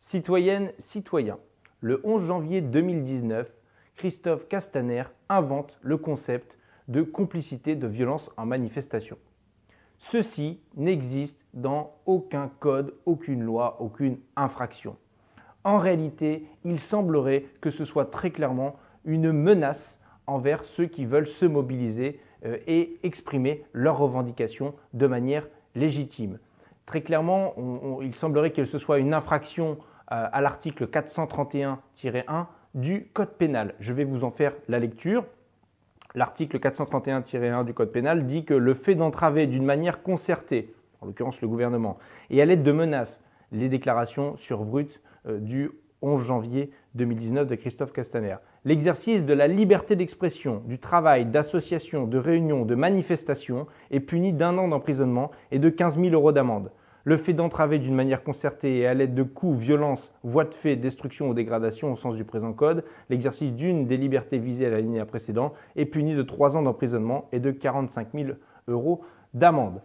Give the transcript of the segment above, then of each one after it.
Citoyennes, citoyens, le 11 janvier 2019, Christophe Castaner invente le concept de complicité de violence en manifestation. Ceci n'existe dans aucun code, aucune loi, aucune infraction. En réalité, il semblerait que ce soit très clairement une menace envers ceux qui veulent se mobiliser et exprimer leurs revendications de manière légitime. Très clairement, il semblerait que ce soit une infraction à l'article 431-1 du Code pénal. Je vais vous en faire la lecture. L'article 431-1 du Code pénal dit que le fait d'entraver d'une manière concertée, en l'occurrence le gouvernement, et à l'aide de menaces, les déclarations sur brut du 11 janvier 2019 de Christophe Castaner. L'exercice de la liberté d'expression, du travail, d'association, de réunion, de manifestation est puni d'1 an d'emprisonnement et de 15 000 € d'amende. Le fait d'entraver d'une manière concertée et à l'aide de coups, violences, voies de fait, destruction ou dégradation au sens du présent code, l'exercice d'une des libertés visées à l'alinéa précédent est puni de 3 ans d'emprisonnement et de 45 000 € d'amende.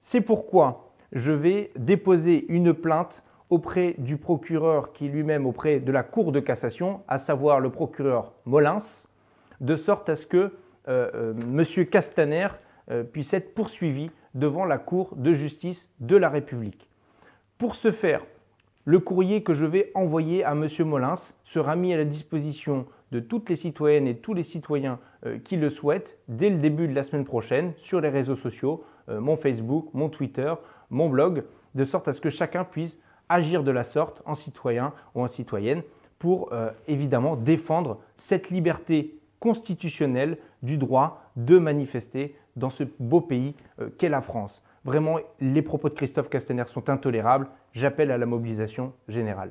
C'est pourquoi je vais déposer une plainte auprès du procureur qui est lui-même auprès de la Cour de cassation, à savoir le procureur Molins, de sorte à ce que M. Castaner puisse être poursuivi devant la Cour de justice de la République. Pour ce faire, le courrier que je vais envoyer à M. Molins sera mis à la disposition de toutes les citoyennes et tous les citoyens qui le souhaitent dès le début de la semaine prochaine sur les réseaux sociaux, mon Facebook, mon Twitter, mon blog, de sorte à ce que chacun puisse agir de la sorte en citoyen ou en citoyenne pour évidemment défendre cette liberté constitutionnelle du droit de manifester dans ce beau pays qu'est la France. Vraiment, les propos de Christophe Castaner sont intolérables. J'appelle à la mobilisation générale.